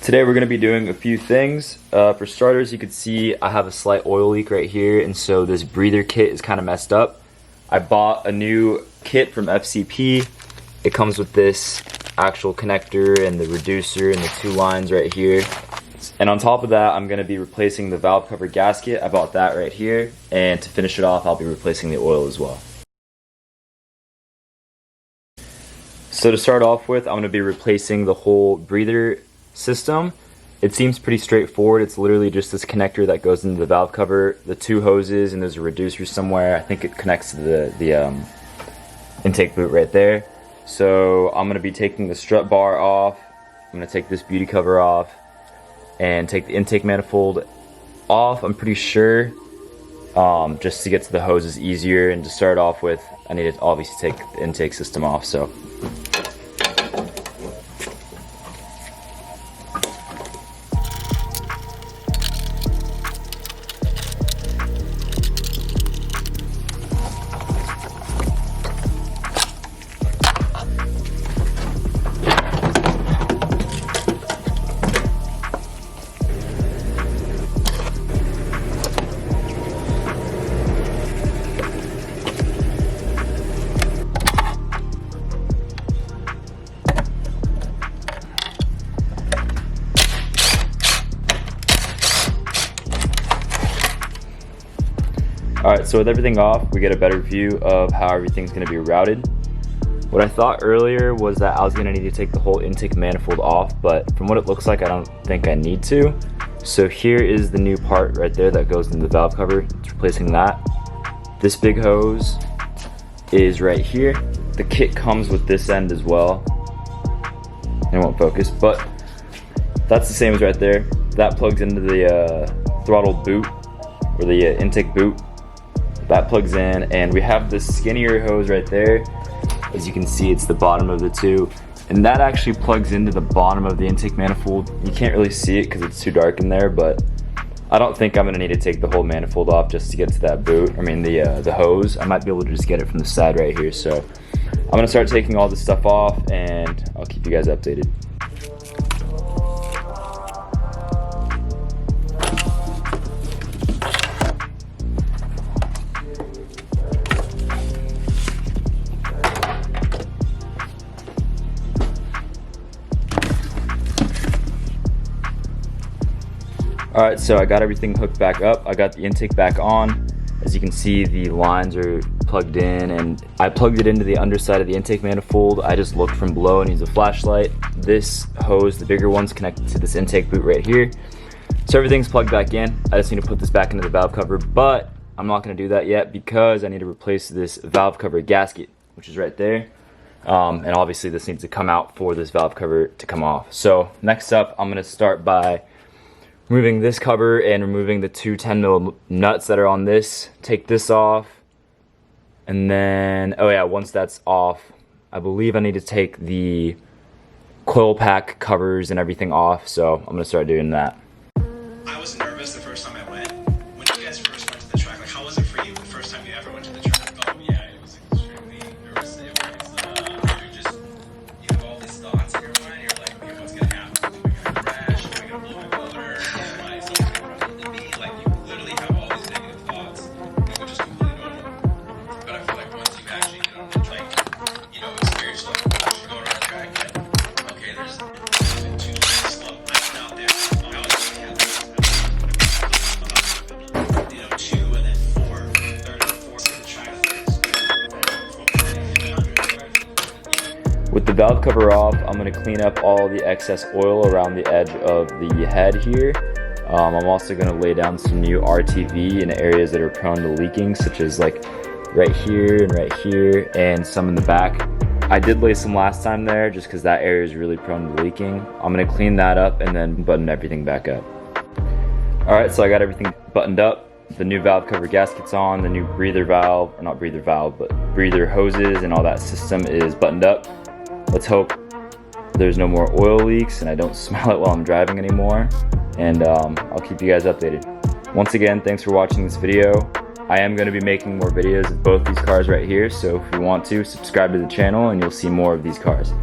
Today we're going to be doing a few things. For starters, you can see I have a slight oil leak right here, and so this breather kit is kind of messed up. I bought a new kit from FCP. It comes with this actual connector and the reducer and the two lines right here. And on top of that, I'm going to be replacing the valve cover gasket. I bought that right here. And to finish it off, I'll be replacing the oil as well. So to start off with, I'm going to be replacing the whole breather system. It seems pretty straightforward. It's literally just this connector that goes into the valve cover, the two hoses, and there's a reducer somewhere. I think it connects to the intake boot right there. So I'm going to be taking the strut bar off. I'm going to take this beauty cover off and take the intake manifold off, I'm pretty sure, just to get to the hoses easier. And to start off with, I need to obviously take the intake system off. So alright, so with everything off, we get a better view of how everything's going to be routed. What I thought earlier was that I was going to need to take the whole intake manifold off, but from what it looks like, I don't think I need to. So here is the new part right there that goes into the valve cover. It's replacing that. This big hose is right here. The kit comes with this end as well. It won't focus, but that's the same as right there. That plugs into the throttle boot, or the intake boot. That plugs in, and we have this skinnier hose right there. As you can see, it's the bottom of the two, and that actually plugs into the bottom of the intake manifold. You can't really see it because it's too dark in there, but I don't think I'm gonna need to take the whole manifold off just to get to that boot. I mean the hose. I might be able to just get it from the side right here. So I'm gonna start taking all this stuff off, and I'll keep you guys updated. Alright, so I got everything hooked back up. I got the intake back on. As you can see, the lines are plugged in, and I plugged it into the underside of the intake manifold. I just looked from below and used a flashlight. This hose, the bigger one's connected to this intake boot right here. So everything's plugged back in. I just need to put this back into the valve cover, but I'm not going to do that yet because I need to replace this valve cover gasket, which is right there. And obviously this needs to come out for this valve cover to come off. So next up, I'm going to start by removing this cover and removing the two 10mm nuts that are on this. Take this off, and then, oh yeah, once that's off, I believe I need to take the coil pack covers and everything off, so I'm gonna start doing that. I was nervous the first time I went. When you guys first went to the track, like how was it for you the first time you ever went to the track? Oh yeah, it was extremely nervous. It was, you're just, you have all these thoughts in your mind. You're like, okay, what's gonna happen? Am I gonna crash? Am I gonna blow my motor? Am I something gonna run into me? Like you literally have all these negative thoughts, which is completely normal. But I feel like once you actually get on the track, you know, experience stuff, you go around the track, like, okay, there's been too slow. I'm out there. I was really happy. You know, 2 and then 4, third and fourth in the track. With the valve cover off, I'm going to clean up all the excess oil around the edge of the head here. I'm also going to lay down some new RTV in areas that are prone to leaking, such as like right here and some in the back. I did lay some last time there just because that area is really prone to leaking. I'm going to clean that up and then button everything back up. Alright, so I got everything buttoned up. The new valve cover gasket's on, the new breather valve, or not breather valve, but breather hoses and all that system is buttoned up. Let's hope there's no more oil leaks and I don't smell it while I'm driving anymore. And I'll keep you guys updated. Once again, thanks for watching this video. I am going to be making more videos of both these cars right here, so if you want to, subscribe to the channel and you'll see more of these cars.